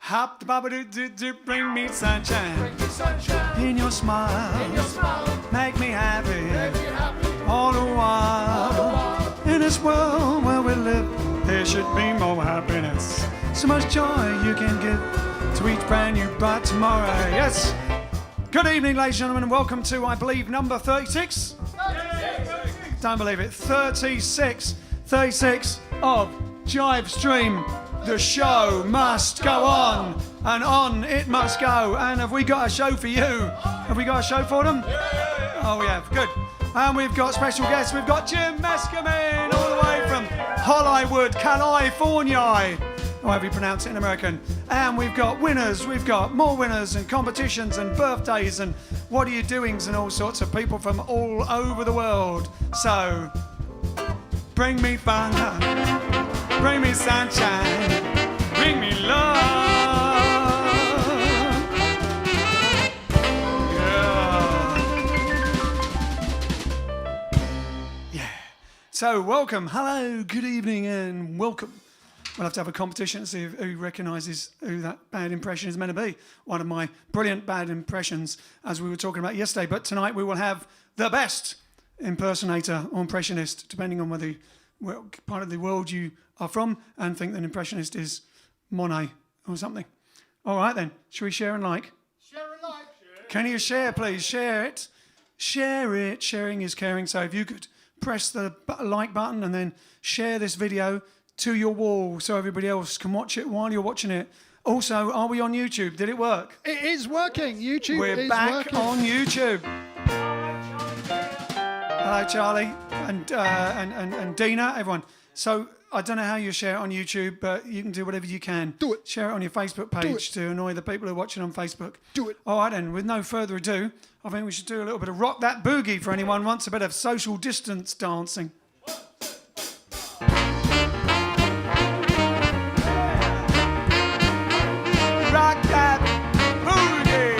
Hop the baba do bring me sunshine. Bring me sunshine. In your smile. In your smile. Make me happy. Make me happy. All the while. In this world where we live, there should be more happiness. So much joy you can give to each brand new bright tomorrow. Yes. Good evening, ladies and gentlemen, and welcome to, I believe, number 36? 36. Don't believe it. 36 of JiveStream. The show must go on, and on it must go. And have we got a show for you? Have we got a show for them? Oh, we have. Good. And we've got special guests. We've got Jim Meskimen, all the way from Hollywood, California. However you pronounce it in American. And we've got winners. We've got more winners and competitions and birthdays and what are you doings and all sorts of people from all over the world. So, bring me fun. Bring me sunshine, bring me love. Yeah. So welcome, hello, good evening, and welcome. We'll have to have a competition to see who recognises who that bad impression is meant to be. One of my brilliant bad impressions, as we were talking about yesterday. But tonight we will have the best impersonator or impressionist, depending on whether part of the world you are from and think that an impressionist is Monet or something. All right then, shall we share and like? Share and like. Can you share, please? Share it. Share it. Sharing is caring. So if you could press the like button and then share this video to your wall so everybody else can watch it while you're watching it. Also, are we on YouTube? Did it work? It is working. YouTube We're is back working. on YouTube. Hello, Charlie and Dina, everyone. So I don't know how you share it on YouTube, but you can do whatever you can. Do it. Share it on your Facebook page to annoy the people who are watching on Facebook. Do it. All right, then, with no further ado, I think we should do a little bit of Rock That Boogie for anyone who wants a bit of social distance dancing. Rock that boogie!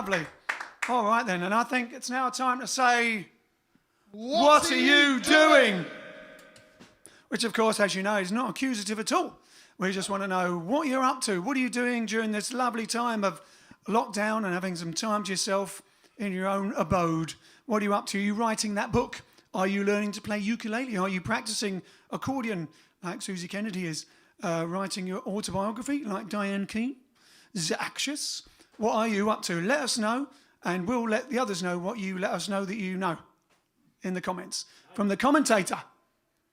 Lovely. All right then, and I think it's now time to say, what are you doing? Which, of course, as you know, is not accusative at all. We just want to know what you're up to. What are you doing during this lovely time of lockdown and having some time to yourself in your own abode? What are you up to? Are you writing that book? Are you learning to play ukulele? Are you practicing accordion like Susie Kennedy is? Writing your autobiography like Diane Keane? Zactious? What are you up to? Let us know, and we'll let the others know what you let us know that you know in the comments. From the commentator.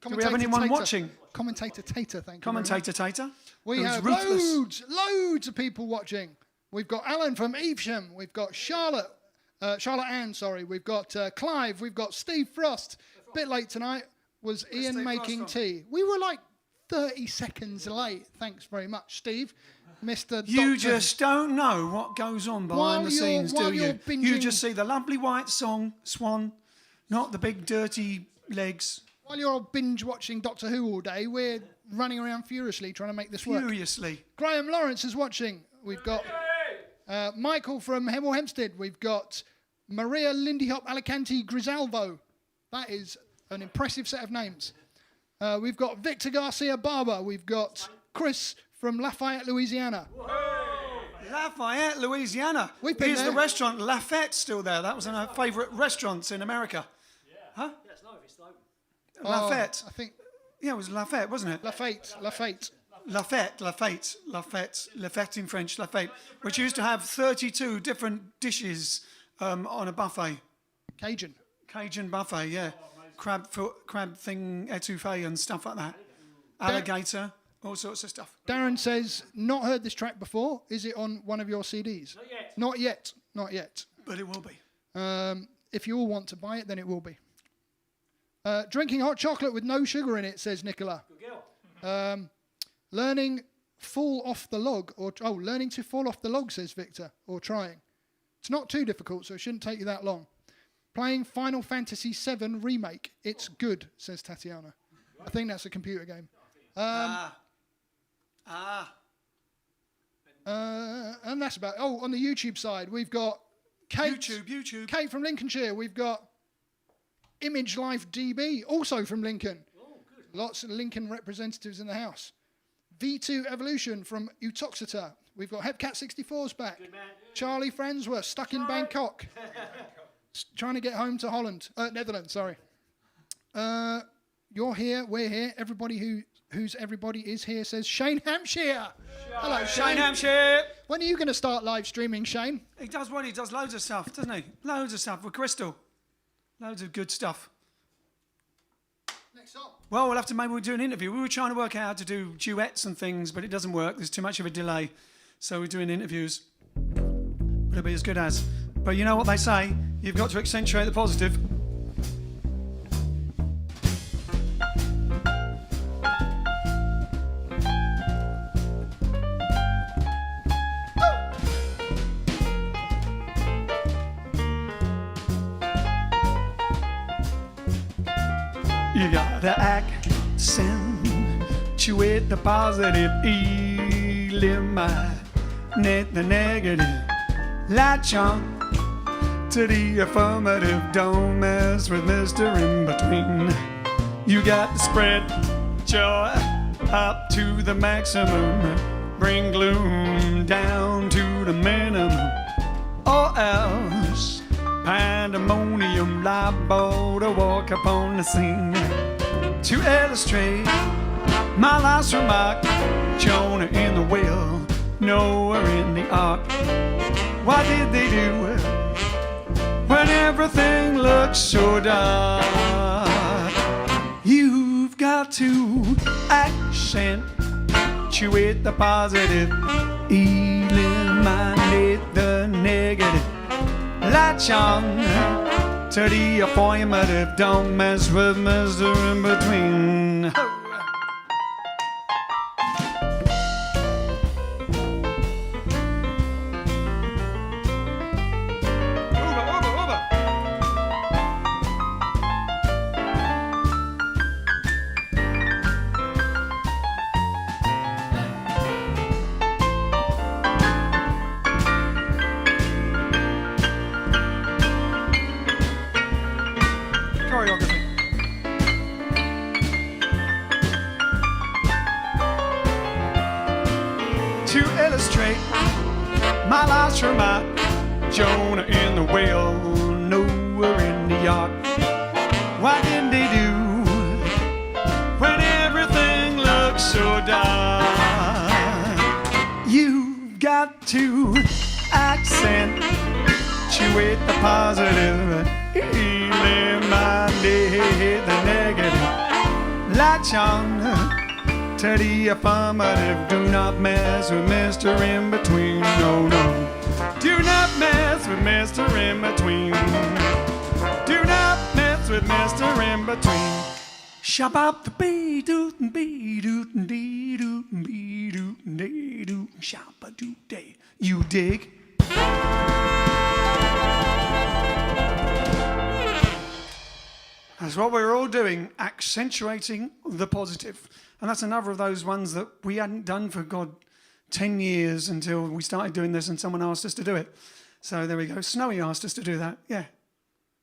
Do we have anyone watching? Commentator Tater, thank you. Commentator Tater. We have loads of people watching. We've got Alan from Evesham. We've got Charlotte Ann, sorry. We've got Clive. We've got Steve Frost. A bit late tonight. Was Ian Steve making Frost tea? We were like 30 seconds late. Thanks very much, Steve. Mr. You Doctor. just don't know what goes on behind the scenes, do you? You just see the lovely white swan, not the big dirty legs. While you're all binge watching Doctor Who all day, we're running around furiously trying to make this work. Furiously. Graham Lawrence is watching. We've got Michael from Hemel Hempstead. We've got Maria Lindy Hop Alicante Grisalvo. That is an impressive set of names. We've got Victor Garcia Barber. We've got Chris from Lafayette, Louisiana. Whoa. Lafayette, Louisiana. We've been Is there. the restaurant Lafayette still there? That was one of our favourite restaurants in America. Yeah. Huh? Yeah, it's still open. Lafayette. I think Yeah, it was Lafayette, wasn't it? Lafayette. Lafayette in French, Lafayette, which used to have 32 different dishes on a buffet. Cajun buffet, yeah. Crab thing, etouffee and stuff like that. Alligator, all sorts of stuff. Darren says, not heard this track before. Is it on one of your CDs? Not yet. Not yet. But it will be. If you all want to buy it, then it will be. Drinking hot chocolate with no sugar in it, says Nicola. Good girl. Learning to fall off the log, says Victor, or trying. It's not too difficult, so it shouldn't take you that long. Playing Final Fantasy VII Remake. It's good, says Tatiana. I think that's a computer game. And that's about... Oh, on the YouTube side, we've got Kate. YouTube. Kate from Lincolnshire. We've got Image Life DB, also from Lincoln. Oh, good. Lots of Lincoln representatives in the house. V2 Evolution from Utoxeter. We've got Hepcat64's back. Good man. Charlie Fransworth, stuck in Bangkok. Trying to get home to Netherlands, sorry. You're here, we're here. Everybody who's everybody is here, says Shane Hampshire. Hello, Shane. Hampshire. When are you going to start live streaming, Shane? He does loads of stuff, doesn't he? Loads of stuff with Crystal. Loads of good stuff. Next song. Well, maybe we'll do an interview. We were trying to work out how to do duets and things, but it doesn't work. There's too much of a delay. So we're doing interviews. But it'll be as good as. But you know what they say? You've got to accentuate the positive. You gotta accentuate the positive, eliminate the negative. Latch on to the affirmative, don't mess with Mr. In Between. You got to spread joy up to the maximum, bring gloom down to the minimum, or else pandemonium liable to walk upon the scene. To illustrate my last remark, Jonah in the whale, Noah in the ark. What did they do when everything looks so dark? You've got to accentuate the positive, eliminate the negative. Latch on to the affirmative, don't mess with Mr. In Between. across from my Jonah in the whale, nowhere in the yard. What did they do when everything looks so dark? You've got to accentuate the positive, eliminate the negative. Latch on to the affirmative. Do not mess with Mr. In Between. No, no. Do not mess with Mr. In Between. Do not mess with Mr. In Between. Shabab the bee dootin' bee dootin' dee dootin' bee dootin' dee dootin' shabba doo day. You dig? That's what we're all doing, accentuating the positive. And that's another of those ones that we hadn't done for, God, 10 years until we started doing this and someone asked us to do it. So there we go. Snowy asked us to do that. Yeah.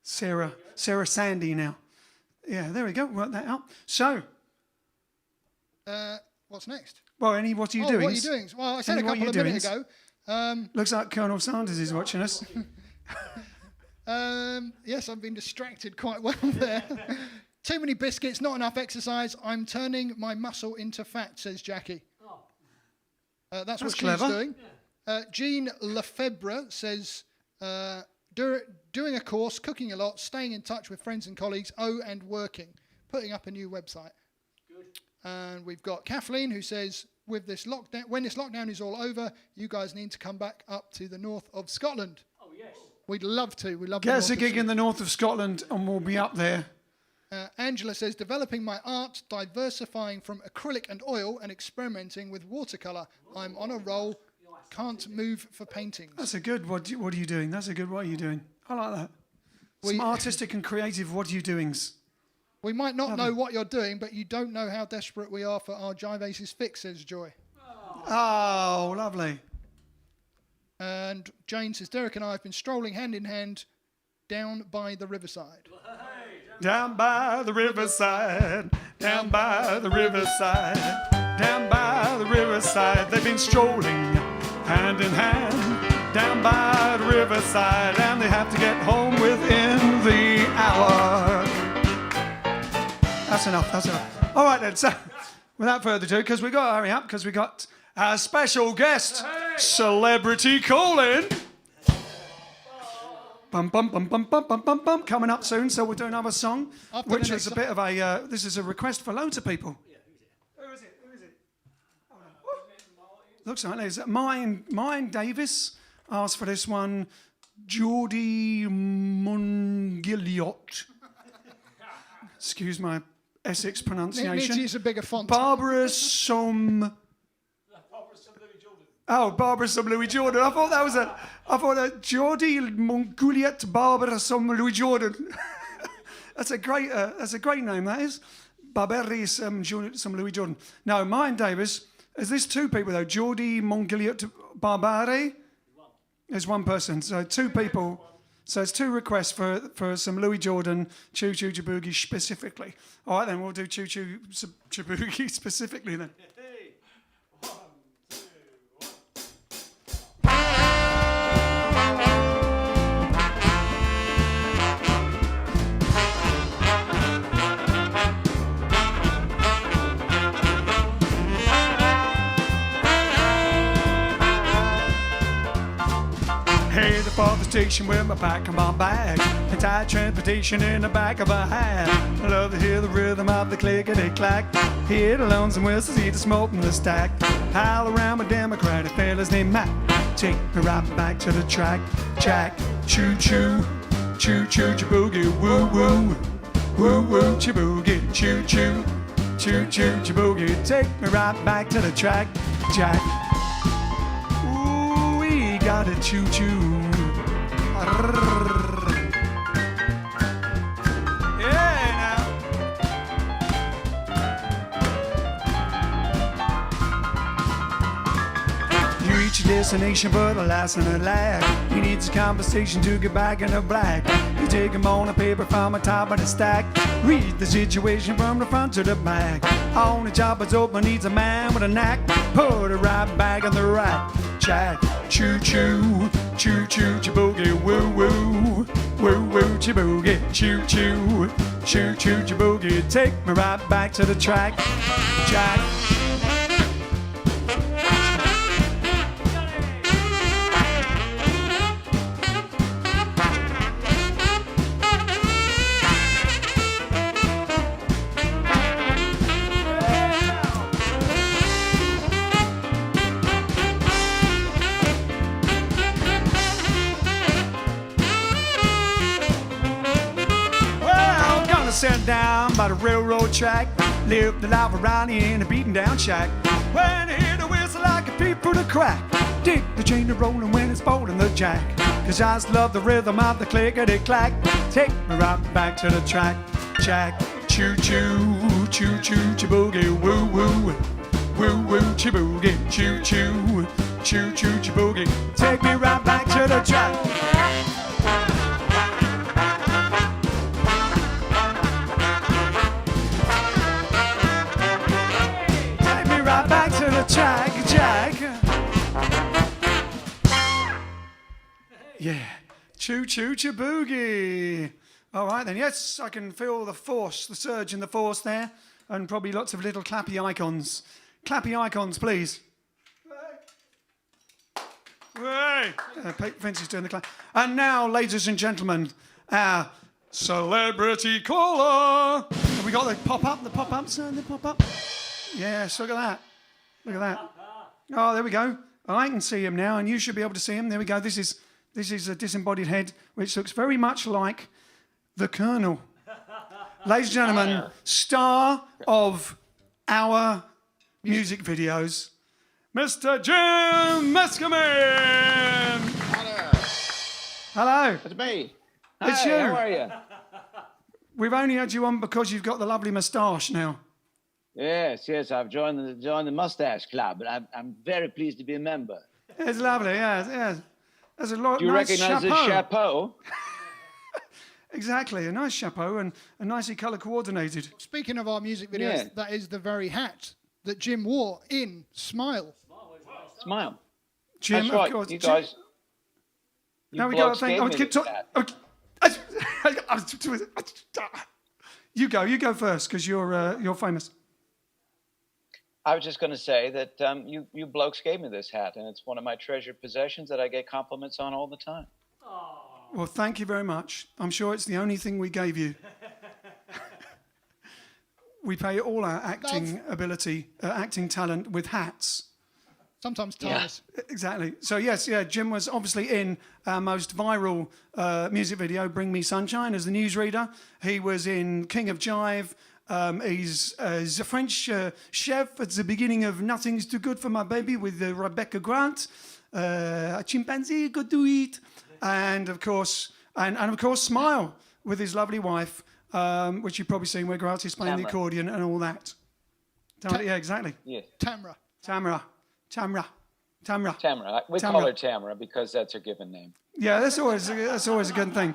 Sarah Sandy now. Yeah, there we go. Work that out. So. What's next? Well, what are you doing? What are you doing? Well, I said a couple of minutes ago. Looks like Colonel Sanders is watching us. Yes, I've been distracted quite well there. Too many biscuits, not enough exercise. I'm turning my muscle into fat, says Jackie. That's what clever. she's doing. Jean Lefebvre says, doing a course, cooking a lot, staying in touch with friends and colleagues, and working. Putting up a new website. Good. And we've got Kathleen who says, when this lockdown is all over, you guys need to come back up to the north of Scotland. Oh, yes. We'd love to. We love Get us a gig in the north of Scotland and we'll be up there. Angela says, developing my art, diversifying from acrylic and oil, and experimenting with watercolour. I'm on a roll. Can't move for paintings. That's a good. What are you doing? That's a good. What are you doing? I like that. Some artistic and creative. What are you doings? We might not know what you're doing, but you don't know how desperate we are for our Jive Aces fix, says Joy. Oh, lovely. And Jane says, Derek and I have been strolling hand in hand down by the riverside. Down by the riverside, down by the riverside, down by the riverside. They've been strolling hand in hand down by the riverside, and they have to get home within the hour. That's enough, that's enough. All right then, so without further ado, because we've got to hurry up, because we've got our special guest, celebrity calling. Bum, bum, bum, bum, bum, bum, bum, bum, coming up soon, so we'll do another song, which is a bit of a, this is a request for loads of people. Who is it? Looks like there's Mine Davis asked for this one, Geordie Mongiliot. Excuse my Essex pronunciation. Need to use a bigger font. Barbara Som Louis Jordan. I thought that Geordie Mongoliet Barbara Som Louis Jordan. That's a great name, that is. Barbary Som Louis Jordan. No, Mine Davis. Is this two people though? Geordie Mongoliet Barbary? There's one person, so two people. So it's two requests for some Louis Jordan, Choo Choo Jaboogie specifically. All right then, we'll do Choo Choo Jaboogie specifically then. Headed for the station with my pack and my bag, and tight transportation in the back of a hat. I love to hear the rhythm of the clickety-clack. Hear the lonesome whistle, see the smoke from the stack. Pile around with Democratic fellas named Matt. Take me right back to the track. Jack, choo-choo, choo-choo, jaboogie, woo-woo. Woo-woo, jaboogie, choo-choo, choo-choo, jaboogie. Take me right back to the track. Jack. Got a choo-choo. Yeah, now. You reach your destination, but alas and a lag. You need some conversation to get back in the black. You take them on a paper from the top of the stack. Read the situation from the front to the back. On the job is open, needs a man with a knack. Put it right back in the rack. Jack, choo-choo, choo choo boogie, woo woo, woo woo boogie, choo choo, choo choo boogie. Take me right back to the track, Jack. Set down by the railroad track, live the life around here in a beaten down shack. When I hear the whistle, I can peep through the crack. Dig the chain a rolling when it's bolting the jack. Cause I just love the rhythm of the clickety clack. Take me right back to the track, Jack. Choo choo, choo choo boogie, woo woo, woo woo boogie, choo choo, choo choo boogie. Take me right back to the track. Jack. Yeah. Choo choo boogie. All right then. Yes, I can feel the force, the surge in the force there, and probably lots of little clappy icons. Clappy icons, please. Hey. Vincent's doing the clap. And now, ladies and gentlemen, our celebrity caller. Have we got the pop-up, the pop-ups, the pop-up? Yes, look at that. Look at that. Oh, there we go. I can see him now, and you should be able to see him. There we go. This is a disembodied head, which looks very much like the Colonel. Ladies and gentlemen, star of our music videos, Mr. Jim Meskimen. Hello. It's me. It's Hi, you. How are you? We've only had you on because you've got the lovely moustache now. Yes, I've joined the Mustache Club, and I'm very pleased to be a member. It's lovely, yes. There's a lot. Do you nice recognize chapeau. this chapeau? Exactly, a nice chapeau and nicely colour coordinated. Speaking of our music videos, that is the very hat that Jim wore in Smile. Smile. Jim, That's right. of course. You guys. Now we got to think. I would keep talking. You go first because you're famous. I was just going to say that you blokes gave me this hat, and it's one of my treasured possessions that I get compliments on all the time. Well, thank you very much. I'm sure it's the only thing we gave you. We pay all our acting ability, acting talent with hats. Sometimes ties. Yeah. Exactly. So yes, Jim was obviously in our most viral music video, "Bring Me Sunshine," as the newsreader. He was in King of Jive. He's a French chef at the beginning of Nothing's Too Good for My Baby with Rebecca Grant. A chimpanzee good to eat, and of course, Smile with his lovely wife, which you've probably seen where Grant is playing the accordion and all that. Yeah, exactly. Yes. Tamra. We call her Tamara because that's her given name. Yeah, that's always a good thing.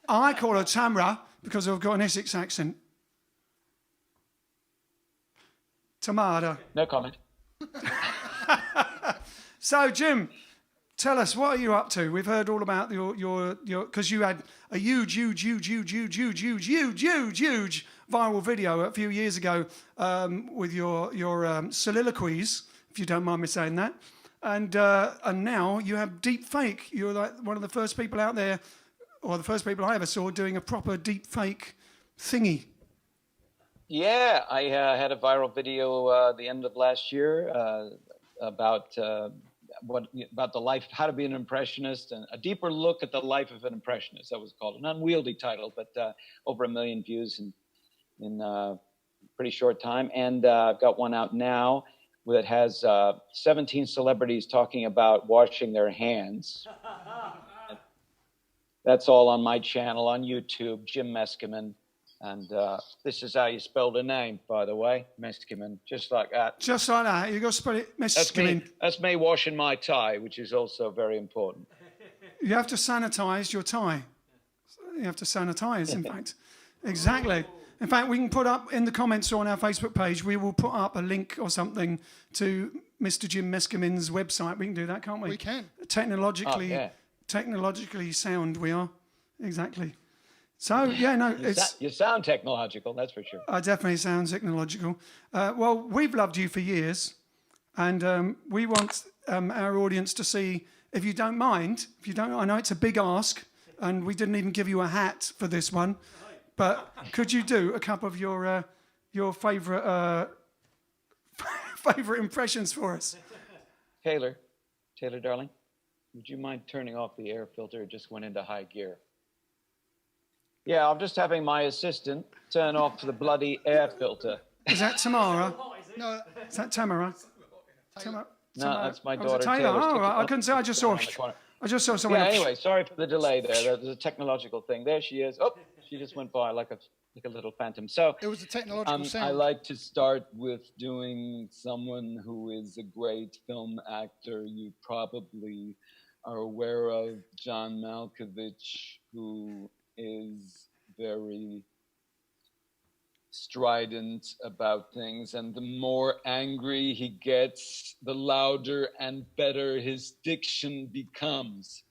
I call her Tamra because I've got an Essex accent. Tomato. No comment. So, Jim, tell us, what are you up to? We've heard all about your because you had a huge viral video a few years ago with your soliloquies, if you don't mind me saying that. And now you have deep fake. You're like one of the first people out there, or the first people I ever saw doing a proper deep fake thingy. Yeah, I had a viral video the end of last year about the life, how to be an impressionist, and a deeper look at the life of an impressionist. That was called an unwieldy title, but over 1 million views in a pretty short time. And I've got one out now that has 17 celebrities talking about washing their hands. That's all on my channel on YouTube, Jim Meskimen. And this is how you spell the name, by the way, Meskimen, just like that. Just like that. You got to spell it Meskimen. That's me washing my tie, which is also very important. You have to sanitize your tie. You have to sanitize, in fact. Exactly. In fact, we can put up in the comments on our Facebook page, we will put up a link or something to Mr. Jim Meskimen's website. We can do that, can't we? We can. Technologically technologically sound we are. Exactly. So, yeah, no, You sound technological, that's for sure. I definitely sound technological. Well, we've loved you for years, and we want our audience to see, if you don't mind, I know it's a big ask, and we didn't even give you a hat for this one, but could you do a couple of your favourite impressions for us? Taylor, darling, would you mind turning off the air filter? It just went into high gear. Yeah, I'm just having my assistant turn off the bloody air filter. Is that Tamara? No, Is that Tamara? No, that's my daughter. Taylor. Taylor's Oh, took right. it I couldn't say. I just saw someone. Yeah, anyway, sorry for the delay there. There's a technological thing. There she is. Oh, she just went by like a little phantom. So it was a technological sound. I like to start with doing someone who is a great film actor. You probably are aware of John Malkovich, who is very strident about things, and the more angry he gets, the louder and better his diction becomes.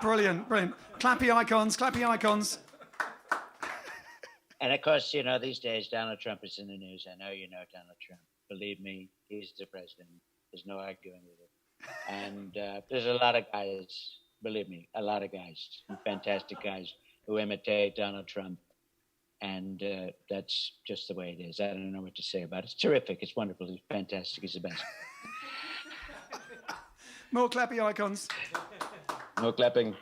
Brilliant. Clappy icons. And of course, you know, these days Donald Trump is in the news. I know you know Donald Trump. Believe me, he's the president. There's no arguing with it. And there's a lot of guys, believe me, a lot of guys, fantastic guys who imitate Donald Trump. And that's just the way it is. I don't know what to say about it. It's terrific. It's wonderful. It's fantastic. It's the best. More clappy icons. No clapping.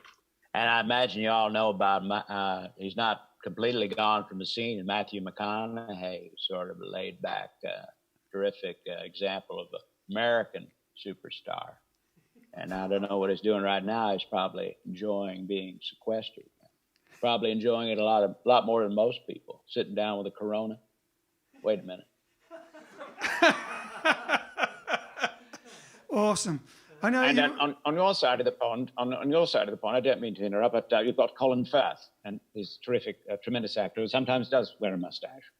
And I imagine you all know about he's not completely gone from the scene. Matthew McConaughey, sort of a laid-back, terrific example of an American superstar. And I don't know what he's doing right now. He's probably enjoying being sequestered. Probably enjoying it a lot more than most people. Sitting down with a Corona. Wait a minute. Awesome. I know. And then on your side of the pond, I don't mean to interrupt, but you've got Colin Firth, and he's terrific, tremendous actor who sometimes does wear a mustache.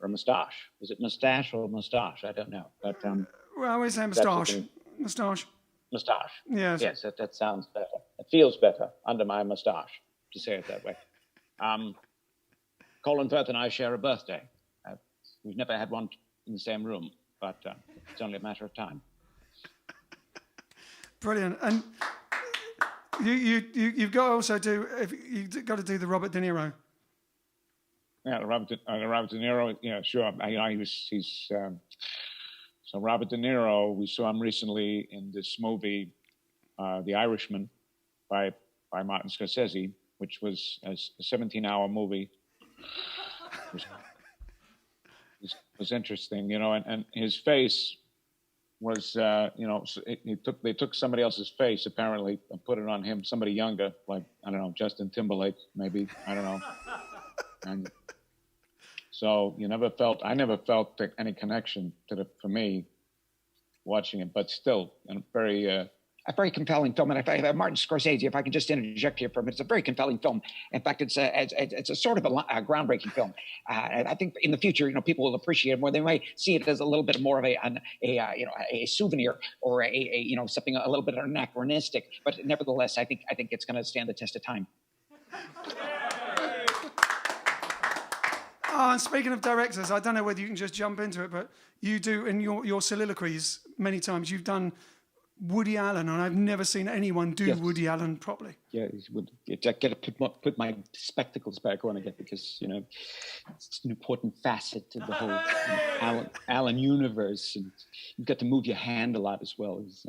Or a moustache. Is it mustache or mustache? I don't know. But well, I always say moustache. Moustache. Yes. Yes, that sounds better. It feels better under my moustache, to say it that way. Colin Firth and I share a birthday. We've never had one in the same room, but it's only a matter of time. Brilliant. And you've got to also you've got to do the Robert De Niro. Yeah, Robert De Niro. Yeah, sure. So Robert De Niro. We saw him recently in this movie, The Irishman, by Martin Scorsese, which was a 17-hour movie. It was interesting, you know, and his face was, they took somebody else's face apparently and put it on him, somebody younger, like, I don't know, Justin Timberlake, maybe, I don't know. And so I never felt any connection for me watching it, but still, a very compelling film. And Martin Scorsese, if I can just interject here for a minute, it's a very compelling film. In fact, it's a sort of a groundbreaking film. And I think in the future, people will appreciate it more. They might see it as a little bit more of a souvenir or something a little bit anachronistic. But nevertheless, I think it's going to stand the test of time. Oh, and speaking of directors, I don't know whether you can just jump into it, but you do in your soliloquies many times. You've done Woody Allen, and I've never seen anyone do Woody Allen properly. Yeah, I got to put my spectacles back on again because it's an important facet to the whole Allen universe, and you've got to move your hand a lot as well. It's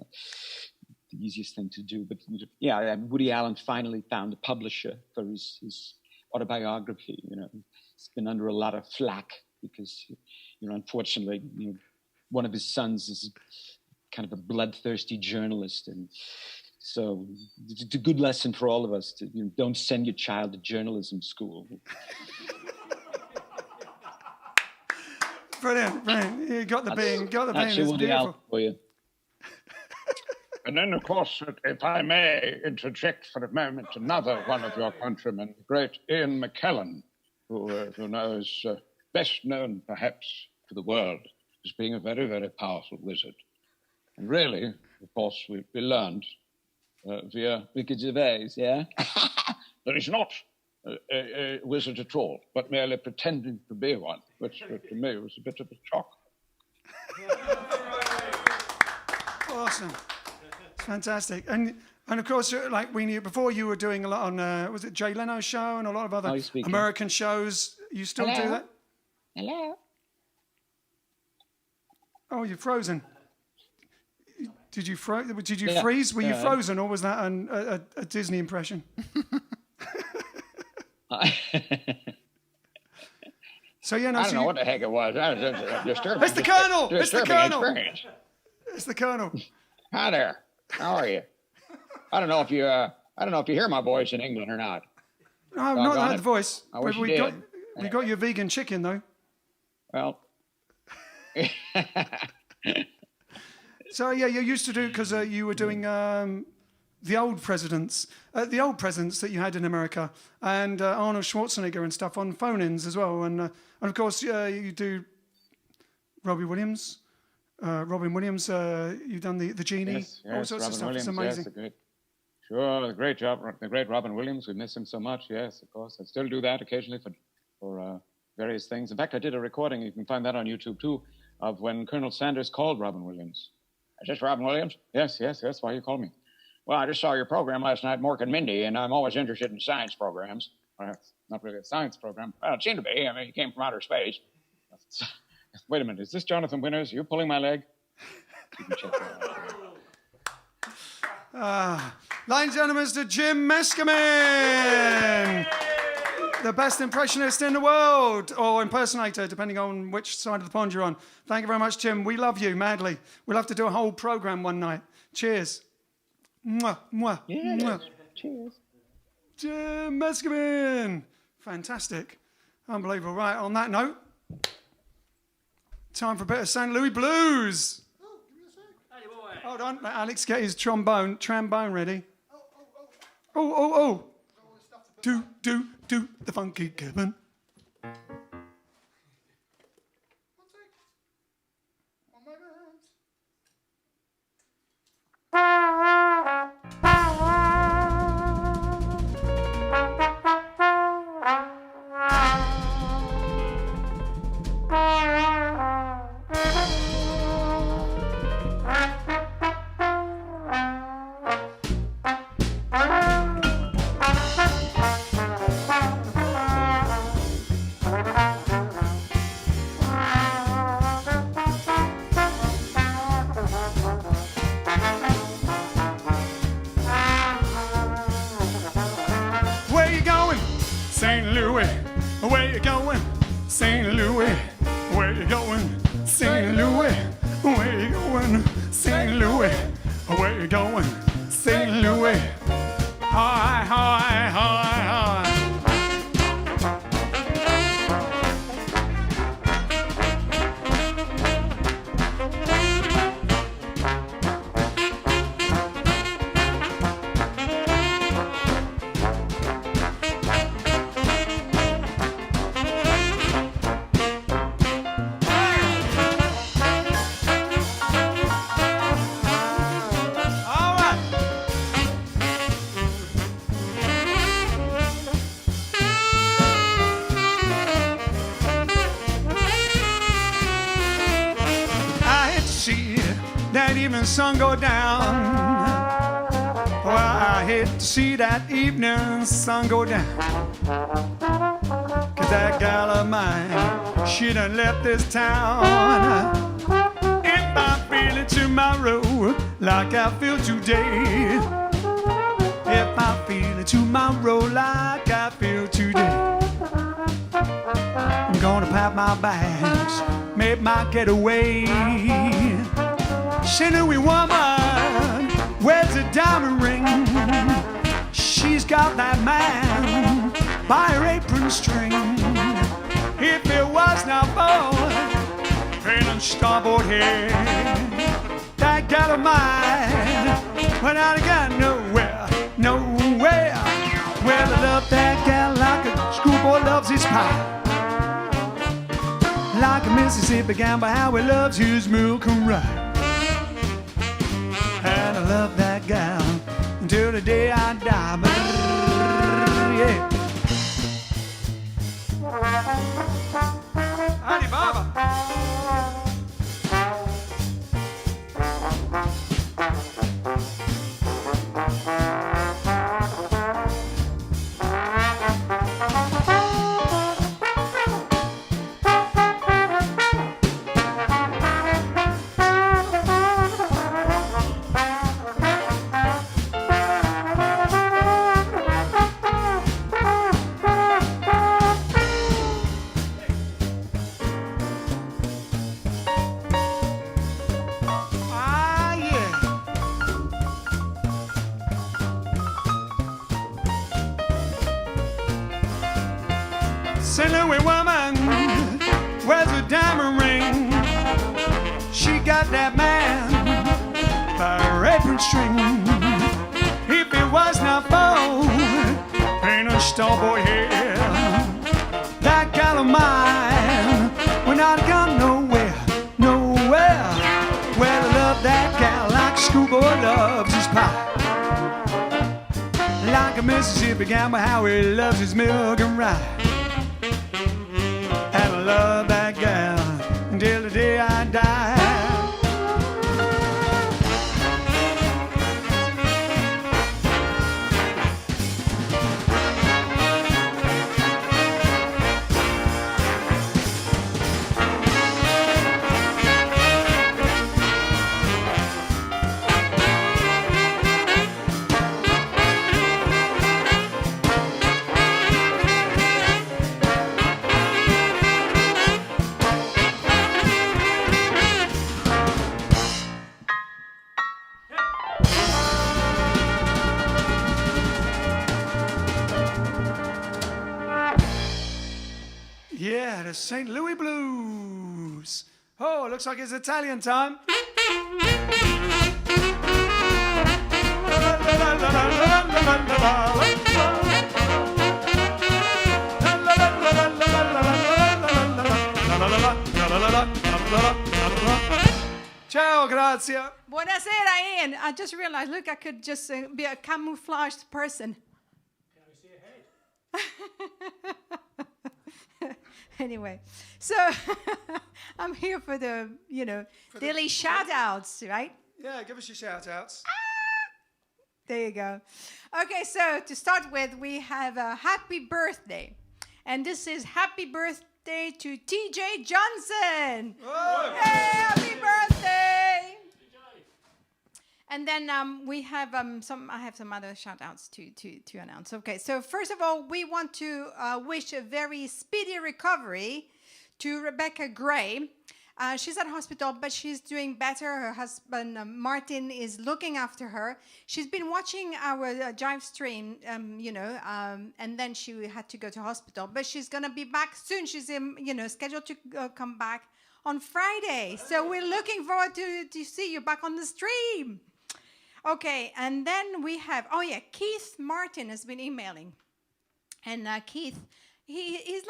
the easiest thing to do, but yeah, Woody Allen finally found a publisher for his autobiography. He's been under a lot of flack because unfortunately, one of his sons is kind of a bloodthirsty journalist, and so it's a good lesson for all of us to don't send your child to journalism school. Brilliant. You got the being. That's It's Woody Allen beautiful. for you. And then, of course, if I may interject for a moment, another one of your countrymen, the great Ian McKellen, who is best known, perhaps, to the world as being a very, very powerful wizard. And really, of course, we learned via Ricky Gervais, yeah? That he's not a wizard at all, but merely pretending to be one, which to me was a bit of a shock. Awesome. It's fantastic. And of course, like we knew before, you were doing a lot on, was it Jay Leno's show and a lot of other American shows. You still do that? Hello? Oh, you're frozen. Did you freeze? Were you frozen, or was that a Disney impression? So yeah, no. I don't know what the heck it was. That was disturbing. It's the Colonel. It's the Colonel. Experience. It's the Colonel. Hi there. How are you? I don't know if you hear my voice in England or not. No, I've not heard the voice. I wish we you got did. we got your vegan chicken though. Well. So yeah, you used to do because you were doing the old presidents that you had in America, and Arnold Schwarzenegger and stuff on phone-ins as well, and of course you do Robin Williams. You've done the genie, Yes, all sorts Robin of stuff. Williams, It's amazing. The great job, the great Robin Williams. We miss him so much. Yes, of course. I still do that occasionally for various things. In fact, I did a recording. You can find that on YouTube too, of when Colonel Sanders called Robin Williams. Is this Robin Williams? Yes. That's why you called me. Well, I just saw your program last night, Mork and Mindy, and I'm always interested in science programs. Well, it's not really a science program. Well, it seemed to be. I mean, he came from outer space. Wait a minute. Is this Jonathan Winters? Are you pulling my leg? You can check that out. Ladies and gentlemen, Mr. Jim Meskimen, the best impressionist in the world, or impersonator, depending on which side of the pond you're on. Thank you very much, Jim. We love you madly. We'll have to do a whole program one night. Cheers. Mwah, mwah, mwah. Cheers. Jim Meskimen. Fantastic. Unbelievable. Right, on that note, time for a bit of St. Louis blues. Hold on, let Alex get his trombone ready. Oh. Do, the funky Kevin. St. Louis, where you going? St. Louis, where you going? St. Louis, where you going? St. Louis, where you going? St. Louis, hi, hi, hi, hi. Sun go down. Well, I hate to see that evening sun go down. 'Cause that gal of mine, she done left this town. If I'm feeling tomorrow like I feel today, if I'm feeling tomorrow like I feel today, I'm gonna pack my bags, make my getaway. St. Louis woman wears a diamond ring. She's got that man by her apron string. If it was not for feeling starboard here, that gal of mine went out again nowhere. Well, I love that gal like a schoolboy loves his pie. Like a Mississippi gambler, how he loves his milk and rye. And I love that gal until the day I die. Yeah. Ali Baba. St. Louis woman wears a diamond ring. She got that man by her apron string. If it was not for being a star boy here, that gal of mine would not have gone nowhere, nowhere. Well, I love that gal like a schoolboy loves his pie. Like a Mississippi gambler, how he loves his milk and rye. And I love that gal until the day I die. Yeah, the St. Louis Blues. Oh, looks like it's Italian time. Ciao, grazie. Buonasera, Ian. I just realized, look, I could just be a camouflaged person. Can we see a head? Anyway, so I'm here for the, daily shout-outs, right? Yeah, give us your shout-outs. There you go. Okay, so to start with, we have a happy birthday. And this is happy birthday to TJ Johnson. Whoa. Hey, happy birthday! And then we have I have some other shout-outs to announce. Okay, so first of all, we want to wish a very speedy recovery to Rebecca Gray. She's at hospital, but she's doing better. Her husband, Martin, is looking after her. She's been watching our JiveStream, and then she had to go to hospital. But she's going to be back soon. She's, scheduled to come back on Friday. So we're looking forward to see you back on the stream. Okay, and then we have, Keith Martin has been emailing. And Keith, he's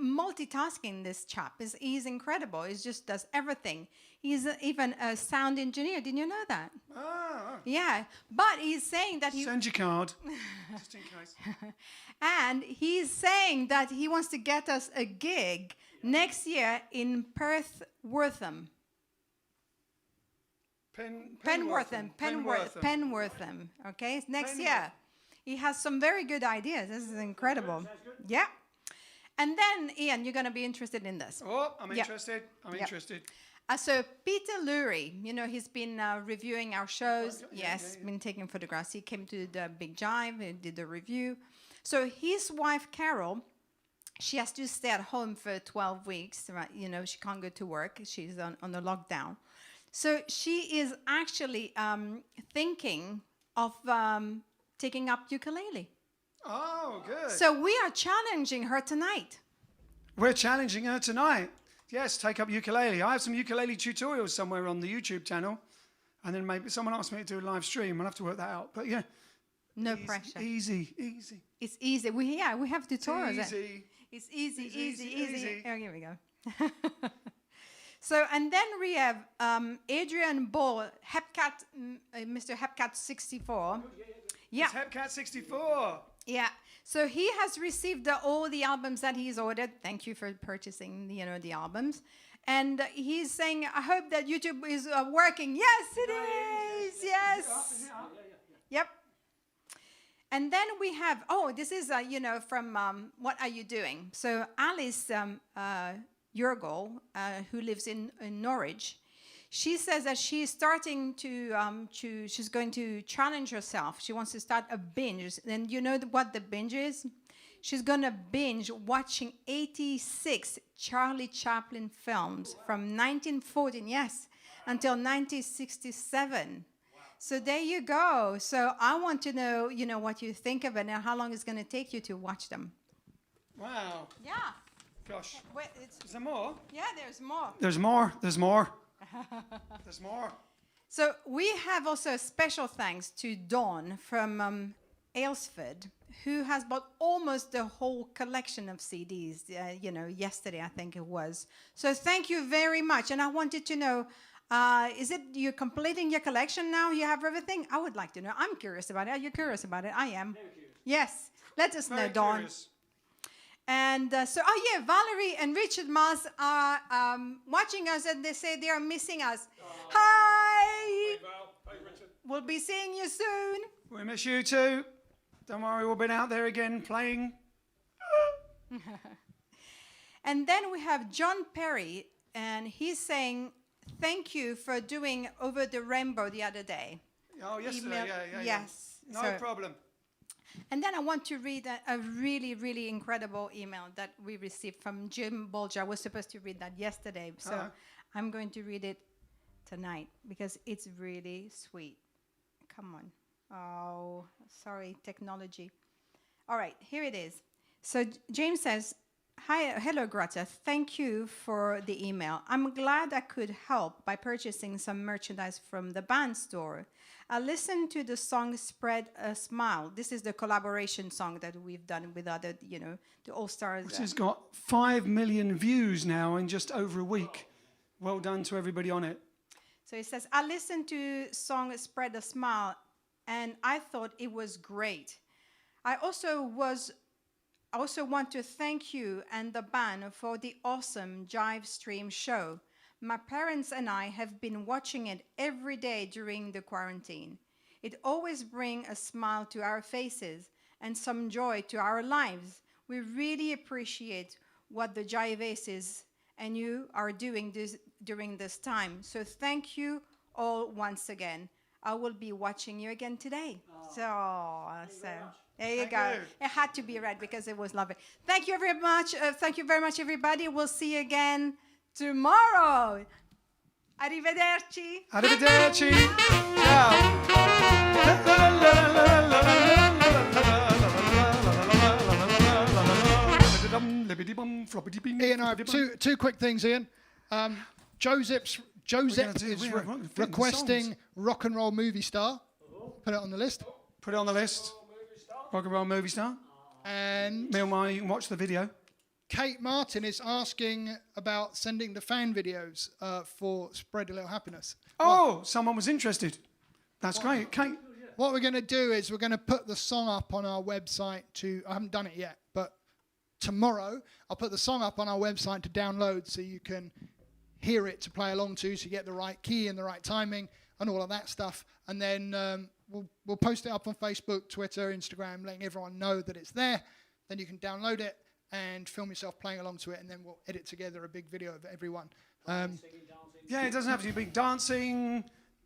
multitasking, this chap. He's incredible. He just does everything. He's even a sound engineer. Didn't you know that? Ah. Yeah, but he's saying that he... Send your card, just in case. And he's saying that he wants to get us a gig next year in Penwortham. Penwortham. Okay, next year. He has some very good ideas. This is incredible. Yeah. And then, Ian, you're going to be interested in this. Oh, I'm interested. I'm interested. So Peter Lurie, he's been reviewing our shows. Been taking photographs. He came to the Big Jive. He did a review. So his wife, Carol, she has to stay at home for 12 weeks. Right? She can't go to work. She's on the lockdown. So she is actually thinking of taking up ukulele. Oh, good. So we are challenging her tonight. We're challenging her tonight. Yes, take up ukulele. I have some ukulele tutorials somewhere on the YouTube channel. And then maybe someone asked me to do a live stream. I'll have to work that out. But yeah. No pressure. Easy. It's easy. We have tutorials. It's easy. It's easy. Easy. Oh, here we go. So, and then we have Adrian Ball, Mr. Hepcat 64. Yeah. It's Hepcat 64. Yeah. So he has received all the albums that he's ordered. Thank you for purchasing, the albums. And he's saying, I hope that YouTube is working. Yes, it is. Yes. Yep. And then we have, this is, from What Are You Doing? So Alice Yurgol, who lives in Norwich, she says that she's starting she's going to challenge herself. She wants to start a binge. And you know what the binge is? She's going to binge watching 86 Charlie Chaplin films from 1914, yes, until 1967. So there you go. So I want to know, what you think of it and how long it's going to take you to watch them. Wow. Yeah. Gosh. Wait, Is there more? yeah, there's more. There's more. There's more. There's more. So we have also special thanks to Dawn from Aylesford, who has bought almost the whole collection of CDs, yesterday I think it was. So thank you very much. And I wanted to know, is it you're completing your collection now? You have everything? I would like to know. I'm curious about it. Are you curious about it? I am. Yes. Let us know, Very Dawn. curious. And Valerie and Richard Moss are watching us, and they say they are missing us. Hi! Hey, Richard. We'll be seeing you soon. We miss you too. Don't worry, we'll be out there again playing. And then we have John Perry, and he's saying, thank you for doing Over the Rainbow the other day. Oh, yesterday, Email- yeah. Yes. No So- problem. And then I want to read a really, really incredible email that we received from Jim Bolger. I was supposed to read that yesterday, so I'm going to read it tonight because it's really sweet. Come on. Oh, sorry, technology. All right, here it is. So James says, hello, Greta. Thank you for the email. I'm glad I could help by purchasing some merchandise from the band store. I listened to the song Spread a Smile. This is the collaboration song that we've done with other, the All-Stars. Which has got 5 million views now in just over a week. Well done to everybody on it. So it says, I listened to song Spread a Smile, and I thought it was great. I also want to thank you and the band for the awesome JiveStream show. My parents and I have been watching it every day during the quarantine. It always brings a smile to our faces and some joy to our lives. We really appreciate what the Jive Aces and you are doing during this time. So thank you all once again. I will be watching you again today. There you go. It had to be read because it was lovely. Thank you very much. Thank you very much, everybody. We'll see you again tomorrow. Arrivederci. Arrivederci. Ciao. Ian, I have two quick things, Ian. Joseph is requesting Rock and Roll Movie Star. Put it on the list. Put it on the list. Rock and Roll Movie Star. And Meanwhile, you can watch the video. Kate Martin is asking about sending the fan videos for Spread a Little Happiness. Oh, someone was interested. That's great. Kate. What we're going to do is we're going to put the song up on our website I haven't done it yet, but tomorrow I'll put the song up on our website to download so you can hear it to play along to, so you get the right key and the right timing and all of that stuff. And then we'll post it up on Facebook, Twitter, Instagram, letting everyone know that it's there. Then you can download it and film yourself playing along to it, and then we'll edit together a big video of everyone. Yeah, it doesn't have to be dancing,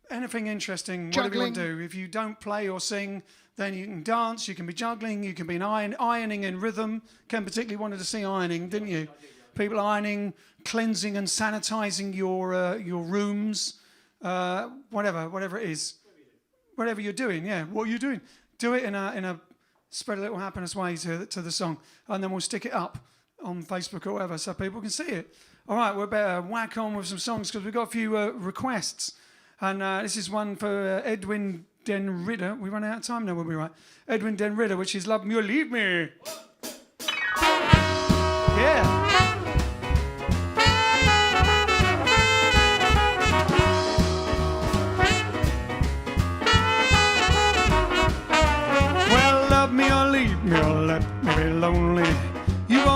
anything interesting, whatever you want to do. If you don't play or sing, then you can dance, you can be juggling, you can be ironing in rhythm. Ken particularly wanted to see ironing, didn't you? People ironing, cleansing and sanitizing your rooms, whatever it is. Whatever you're doing, yeah. What are you doing? Do it in a Spread a Little Happiness way to the song, and then we'll stick it up on Facebook or whatever so people can see it. All right, we better whack on with some songs because we've got a few requests. And this is one for Edwin Den Ridder. We run out of time now, will we, right? Edwin Den Ridder, which is Love Me or Leave Me. Yeah.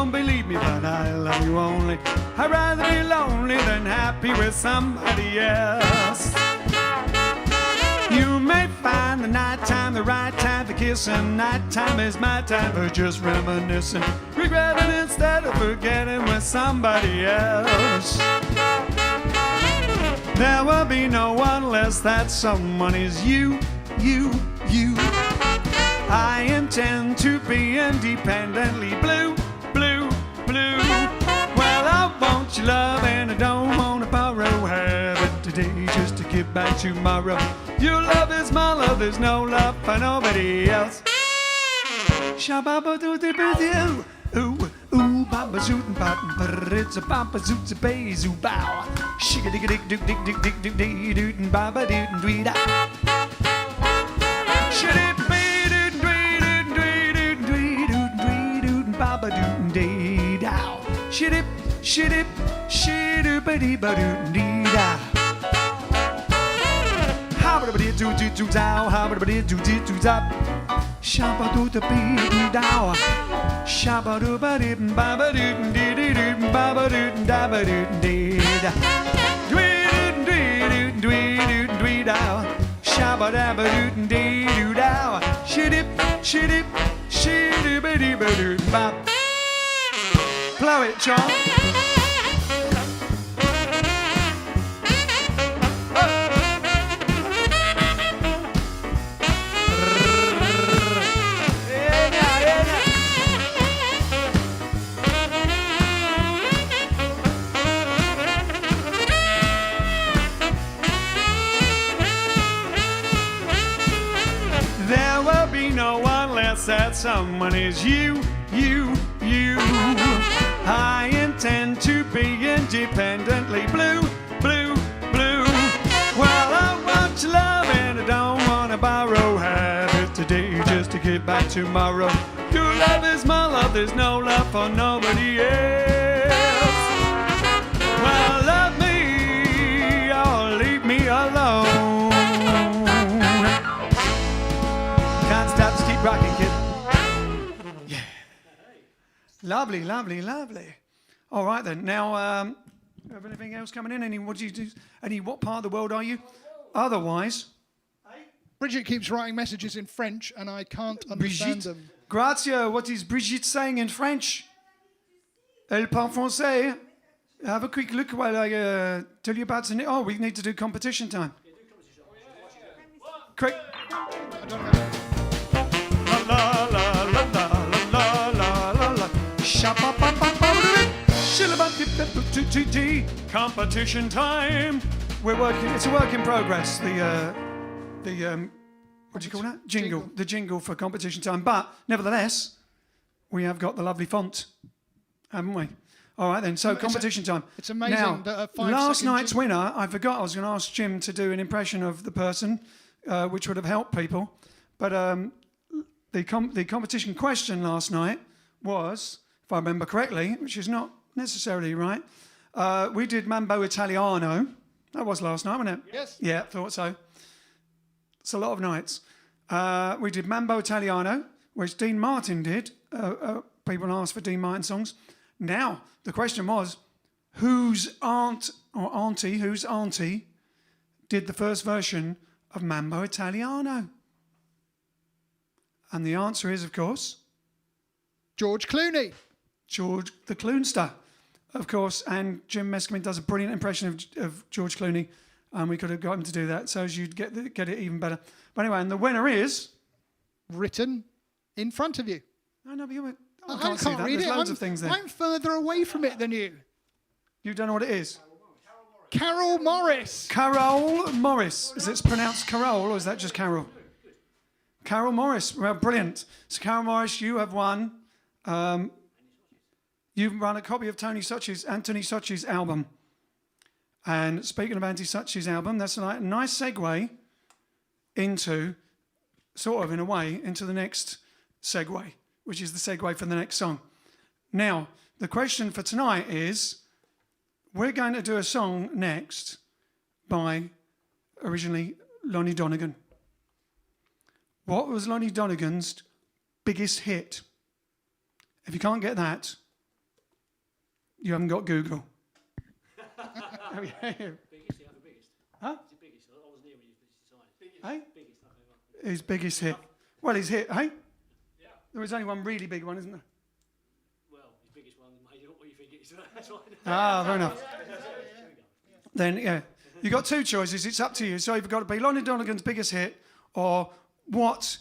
won't believe me, but I love you only. I'd rather be lonely than happy with somebody else. You may find the nighttime the right time for kissing. Nighttime is my time for just reminiscing, regretting instead of forgetting with somebody else. There will be no one less, that someone is you. I intend to be independently blue. Well, I want your love and I don't want to borrow. Have it today just to give back tomorrow. Your love is my love, there's no love for nobody else. Shabba-ba-doo-dee-ba-doo. Ooh, baba zootin' bottin', it's a baba zoots a bay zoo bow. Shigga-digga-dig-dig-dig-dig-dig-dig-dootin' baba dootin' dwee-da. Shidip-bee-dootin' baba dootin' dee-dow. Shidip-shidip-shidip-a-dee-ba-dootin' dee-da. Habba-da-ba-dee-doo-doo-doo-dow, habba-da-ba-dee-doo-doo-doo-dop. Shabba-doo-da-bee-doo-dow. Shabba-doo-ba-dee-ba-ba-doo-doo-doo-doo-ba-ba-doo-da-ba-doo-da. Dwee-doo-doo-doo-doo-doo-dow. Shabba-dabba-doo-doo-doo-dow. Shidip-shidip-shidip-a-dee-ba-doo-bop. Blow it, John. That someone is you. I intend to be independently blue. Well, I want your love and I don't want to borrow. Have it today just to give back tomorrow. Your love is my love, there's no love for nobody else. Well, love me or leave me alone. Can't stop, just keep rocking, kid. Yeah. Lovely. All right then. Now, have anything else coming in? What do you do? What part of the world are you? Otherwise, Bridget keeps writing messages in French, and I can't understand them. Grazie. What is Brigitte saying in French? Elle parle français. Have a quick look while I tell you about the. Oh, we need to do competition time. Quick. I don't know. Competition time. We're working. It's a work in progress. The what do you call that? Jingle. The jingle for competition time. But nevertheless, we have got the lovely font, haven't we? All right then. So competition time. It's amazing now, that a 5 last night's winner. I forgot. I was going to ask Jim to do an impression of the person, which would have helped people. But the competition question last night was, if I remember correctly, which is not necessarily right, we did Mambo Italiano. That was last night, wasn't it? Yes. Yeah, thought so. It's a lot of nights. We did Mambo Italiano, which Dean Martin did. People asked for Dean Martin songs. Now, the question was, whose auntie did the first version of Mambo Italiano? And the answer is, of course, George Clooney. George the Cloonster, of course. And Jim Meskimen does a brilliant impression of George Clooney. And we could have got him to do that, so as you'd get it even better. But anyway, and the winner is... Written in front of you. No, but you... I can't see can't that. read There's it. loads of things there. I'm further away from it than you. You don't know what it is? Carol Morris. Carol Morris. Is it pronounced Carol, or is that just Carol? Carol Morris. Well, brilliant. So, Carol Morris, you have won. You've won a copy of Anthony Suchi's album. And speaking of Anthony Suchi's album, that's a nice segue into, sort of in a way, into the next segue, which is the segue for the next song. Now, the question for tonight is, we're going to do a song next by, originally, Lonnie Donegan. What was Lonnie Donegan's biggest hit? If you can't get that, You haven't got Google. Biggest, the other biggest. Huh? Is it biggest? I wasn't here when you decided. Hey? Biggest I've ever. His biggest hit. Well, his hit, hey? Yeah. There was only one really big one, isn't there? Well, his biggest one made up what you think it is. That's right. Ah, fair enough. Then, yeah. You got two choices. It's up to you. So you've got to be Lonnie Donegan's biggest hit or what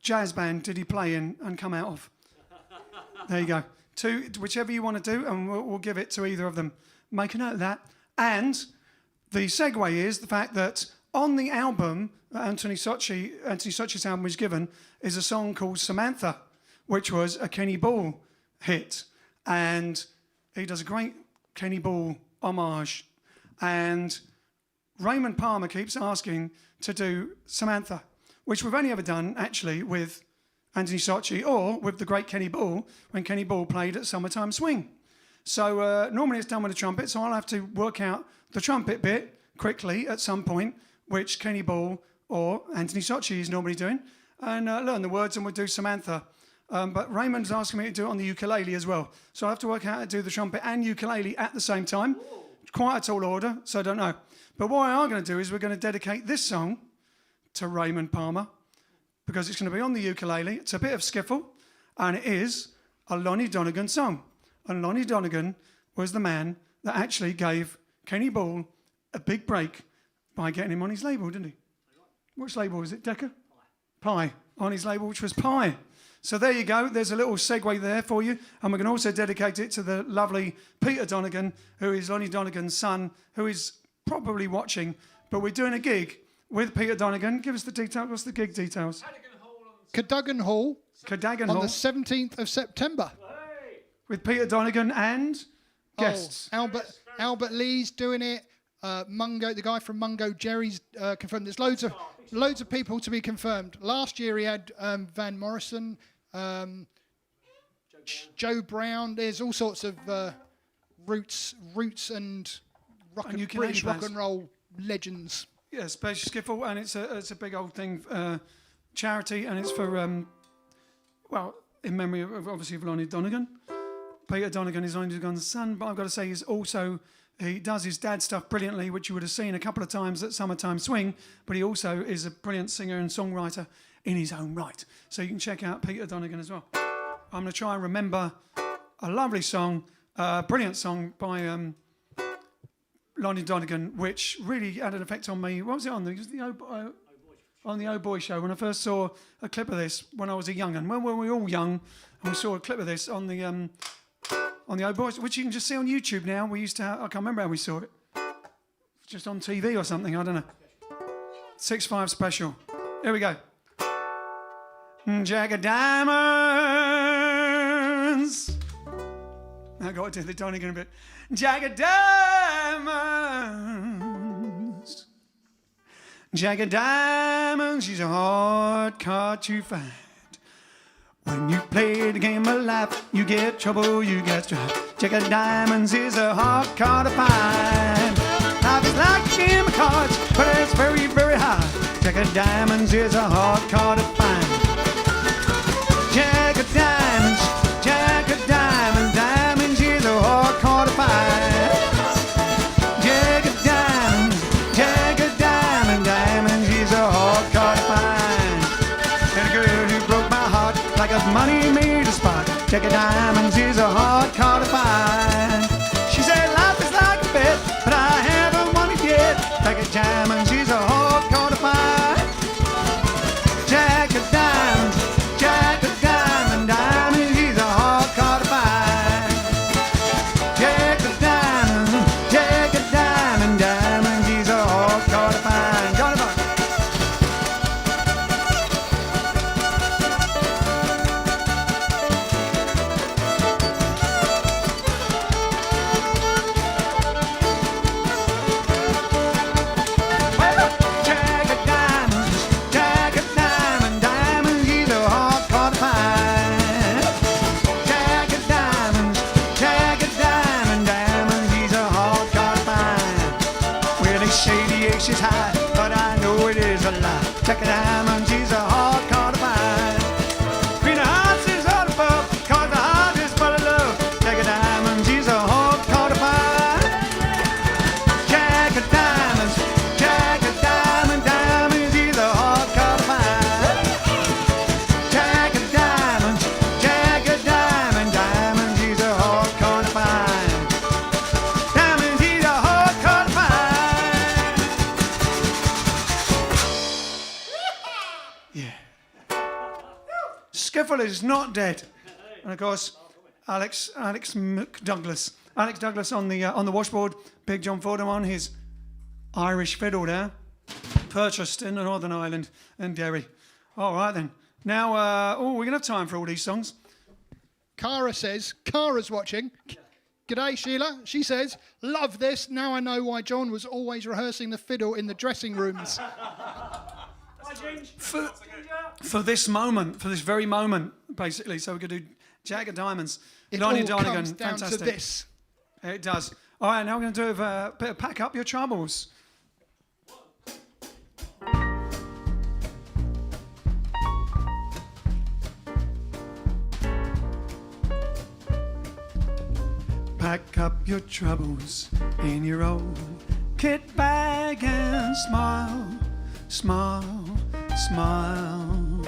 jazz band did he play in and come out of? There you go. Two, whichever you want to do, and we'll give it to either of them. Make a note of that. And the segue is the fact that on the album that Anthony Socci's album was given is a song called Samantha, which was a Kenny Ball hit. And he does a great Kenny Ball homage. And Raymond Palmer keeps asking to do Samantha, which we've only ever done actually with Anthony Socci or with the great Kenny Ball when Kenny Ball played at Summertime Swing. So normally it's done with a trumpet, so I'll have to work out the trumpet bit quickly at some point, which Kenny Ball or Anthony Socci is normally doing, and learn the words, and we'll do Samantha. But Raymond's asking me to do it on the ukulele as well. So I'll have to work out how to do the trumpet and ukulele at the same time. Quite a tall order, so I don't know. But what we are going to do is we're going to dedicate this song to Raymond Palmer because it's going to be on the ukulele. It's a bit of skiffle, and it is a Lonnie Donegan song. And Lonnie Donegan was the man that actually gave Kenny Ball a big break by getting him on his label, didn't he? Which label was it, Decca? Pie. On his label, which was Pie. So there you go. There's a little segue there for you. And we can also dedicate it to the lovely Peter Donegan, who is Lonnie Donegan's son, who is probably watching. But we're doing a gig with Peter Donegan. Give us the details. What's the gig details? Cadogan Hall. Cadogan on Hall. the 17th of September. With Peter Donegan and guests. Oh, Albert Lee's doing it. Mungo, the guy from Mungo, Jerry's confirmed. There's loads of people to be confirmed. Last year he had Van Morrison, Joe Brown. There's all sorts of roots and British rock and roll legends. Yeah, Space Skiffle, and it's a big old thing, charity, and it's for in memory of obviously of Lonnie Donegan. Peter Donegan is Lonnie Donegan's son, but I've got to say he does his dad stuff brilliantly, which you would have seen a couple of times at Summertime Swing, but he also is a brilliant singer and songwriter in his own right. So you can check out Peter Donegan as well. I'm going to try and remember a lovely song, brilliant song by Lonnie Donegan, which really had an effect on me. What was it on? It was on the Oh Boy show when I first saw a clip of this when I was a young un. When we were all young, and we saw a clip of this on the Oh Boy, which you can just see on YouTube now. We used to have, I can't remember how we saw it. Just on TV or something, I don't know. 6-5 special. Here we go. Jagged Diamonds. I got to do the Donegan a bit. Jagged Diamonds. Jagged Diamonds, she's a hard card to find. When you play the game of life, you get trouble, you get strife. Jagged Diamonds is a hard card to find. Life is like a game of cards, but it's very, very hard. Jagged Diamonds is a hard card to find. Jagged Diamonds, Jagged Diamonds, Diamonds is a hard card to find. Jagged Diamonds, Jagged Diamonds, Diamonds is a hard card to find. And a girl who broke my heart like a money made a spot. Jagged Diamonds is a hard card to find. She said life is like a bet, but I haven't won it yet. Jagged Diamonds is a hard card to find. Jagged Diamonds, Jagged Diamond, Diamonds is a hard card to find. Jagged Diamond, Jagged Diamond, Diamonds is a hard card to find. Got it, bud. Shuffle is not dead. And of course, Alex Douglas on the washboard. Big John Fordham on his Irish fiddle there, purchased in the Northern Ireland and Derry. All right then. Now, we're gonna have time for all these songs. Kara's watching. G'day, Sheila. She says, love this. Now I know why John was always rehearsing the fiddle in the dressing rooms. For this moment, for this very moment, basically. So we could do Jagged Diamonds. It Lonnie all Donegan, comes down fantastic. to this. It does. All right, now we're going to do a bit of Pack Up Your Troubles. Pack up your troubles in your old kit bag and smile, smile, smile.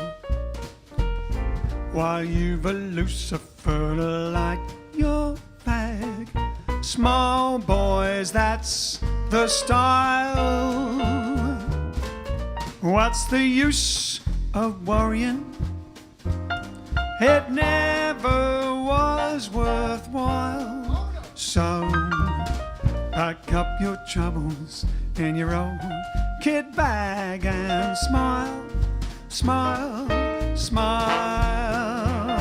While you've a Lucifer to light your fag. Small boys, that's the style. What's the use of worrying? It never was worthwhile. So pack up your troubles in your old kit bag and smile, smile, smile.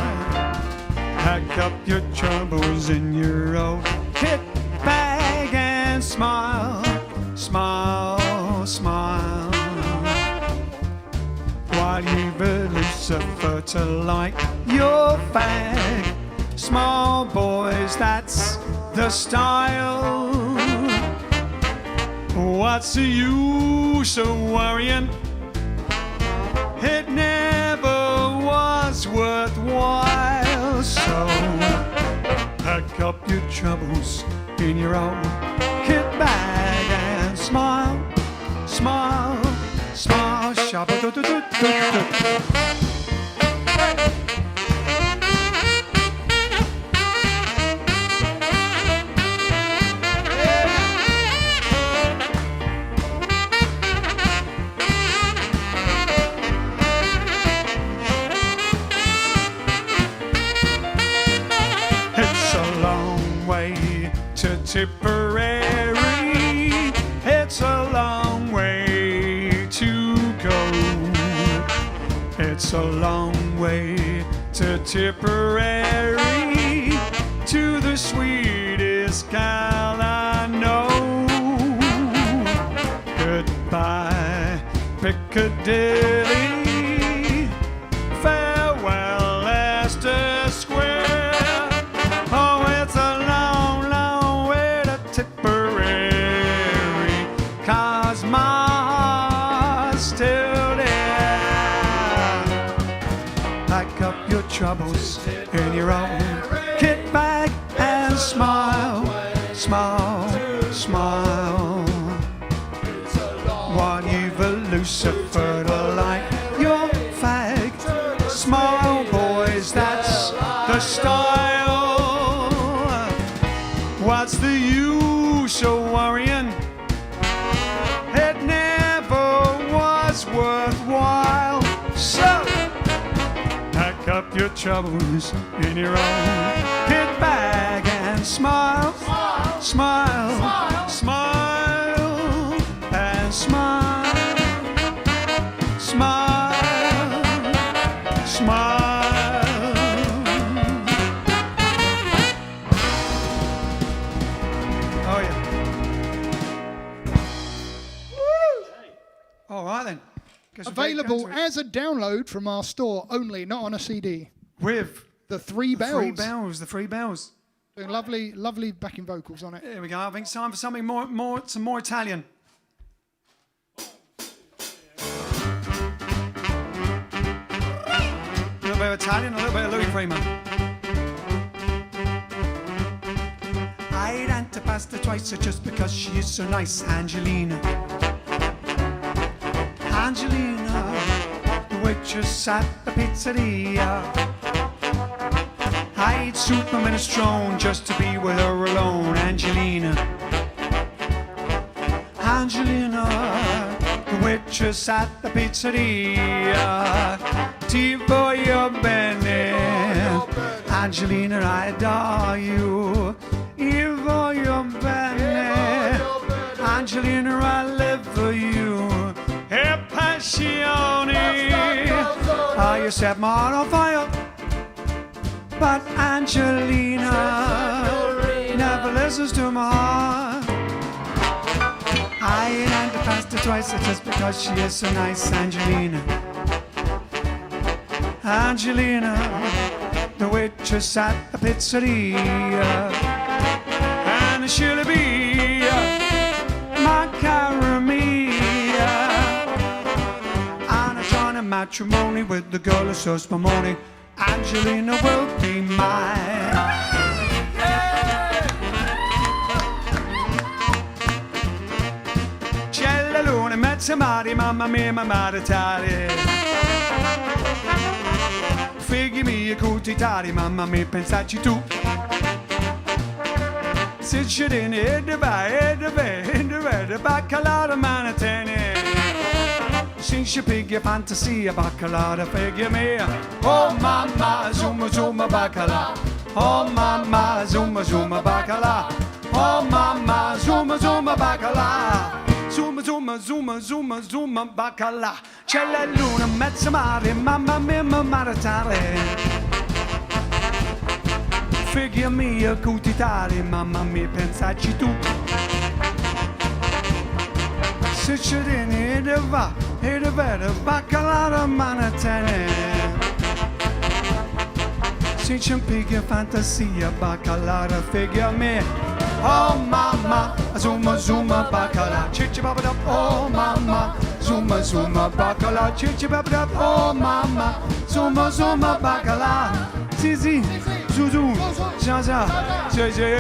Pack up your troubles in your old kit bag and smile, smile, smile. While you've a Lucifer to light your fag. Small boys, that's the style. What's the use of worrying? It never was worthwhile. So pack up your troubles in your own kit bag and smile, smile, smile. Shabba-do-do-do-do-do. Tipperary, it's a long way to go. It's a long way to Tipperary, to the sweetest gal I know. Goodbye, Piccadilly. Farewell, Leicester Square. Oh, it's a long, long way to Tipperary, 'cause my heart's still there. Pack up your troubles in your own kit bag and smile, smile, smile. While you've a Lucifer to light your fag. Small boys, that's the style. What's the use of worrying? It never was worthwhile. So pack up your troubles in your own kit bag and smile, smile, smile, and smile, smile, smile. Oh yeah. All right then. Guess we'll Available get to it. as a download from our store only, not on a CD. With The Three Bells. the three bells. Doing lovely, lovely backing vocals on it. There we go. I think it's time for something some more Italian. A little bit of Italian, a little bit of Louis Prima. I'd antipasta twice just because she is so nice, Angelina. Angelina, the waitress at the pizzeria. I'd suit my minestrone just to be with her alone, Angelina. Angelina, the waitress at the pizzeria. T for your Benny. Angelina, I adore you. E for your Benny. Angelina, I live for you. Hey, Passione. Oh, you set my heart on fire. But Angelina never listens to my heart. I ain't had to pass her twice just because she is so nice, Angelina. Angelina, the waitress at the pizzeria. And she'll be my caramia. And I join a matrimony with the girl who serves my money. Angelina will be mine. Cellulone, mezzamari, mamma mia, mamma tale. Figli miei cutitari, mamma mia, pensaci tu. Se c'è e the baccalà manatene. Since you pig your fantasia, baccalà, figure me. Oh mamma, zuma zuma baccalà. Oh mamma, zuma zuma baccalà. Oh mamma, zuma zuma baccalà. Zuma zuma zuma zuma zuma baccalà. C'è la luna, mezza mare, mamma mia, mamma tale. Figlia mia, cutitare, mamma mia, pensaci tu. Se c'è e va, e vero, baccalà manatene. Se c'è un piglia fantasia, baccalà, figlia mia. Oh mamma, zuma zuma baccalà, cicci babada, oh mamma, zuma zuma baccalà, cicci babada, oh mamma, zuma zuma baccalà, zizi, zuzu, zaza, zeze,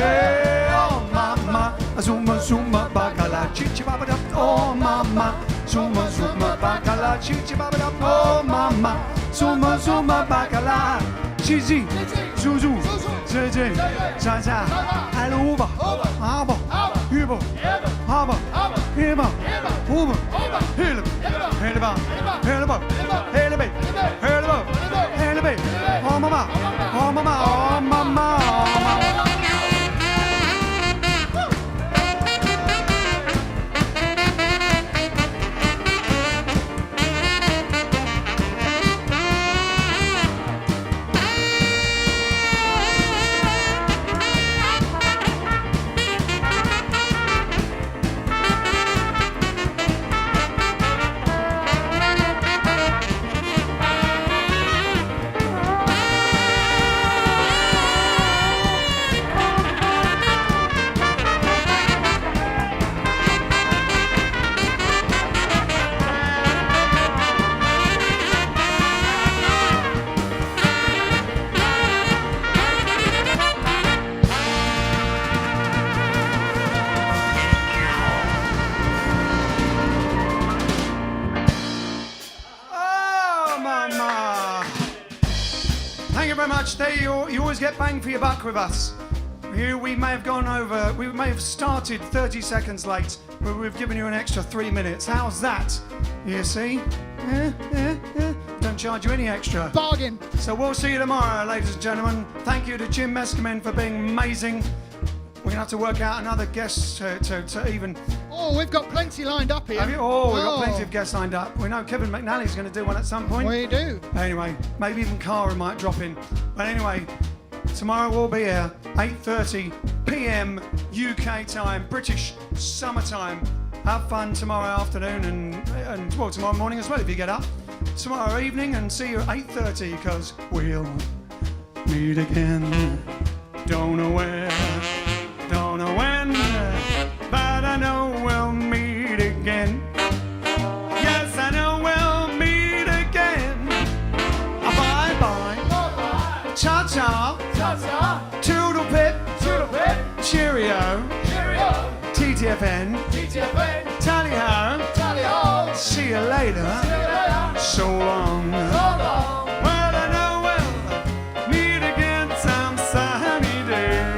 oh mamma, zuma zuma baccalà, cicci babada, oh mamma, zuma zuma baccalà, cicci babada, oh mamma, zuma zuma baccalà, zizi, zuzu, zeze, zaza, all'uva. Aber, über, aber, immer, Uber, Hilfe, Hilfe, Hilfe, Hilfe, Hilfe, Hilfe, oh Mama, oh Mama, oh Mama, oh Mama. You always get bang for your buck with us. We may have gone over, we may have started 30 seconds late, but we've given you an extra 3 minutes. How's that? You see? Don't charge you any extra. Bargain. So we'll see you tomorrow, ladies and gentlemen. Thank you to Jim Meskimen for being amazing. We're going to have to work out another guest to even... Oh, we've got plenty lined up here. Have you? Oh, we've got plenty of guests lined up. We know Kevin McNally's going to do one at some point. We do. Anyway, maybe even Cara might drop in. But anyway, tomorrow we'll be here, 8:30 p.m. UK time, British summertime. Have fun tomorrow afternoon and well, tomorrow morning as well if you get up. Tomorrow evening and see you at 8:30 because we'll meet again. Don't know where, don't know when, but I know we'll meet again. Yes, I know we'll meet again. Bye-bye. Ta-ta. Ta-ta. Toodle pip. Toodle pip. Cheerio. Cheerio. TTFN. TTFN. Tally-ho. Tally-ho. See you later. See you later. So long. So long. Well, I know we'll meet again some sunny day.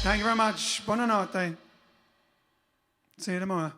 Thank you very much. Buonanotte. See you tomorrow.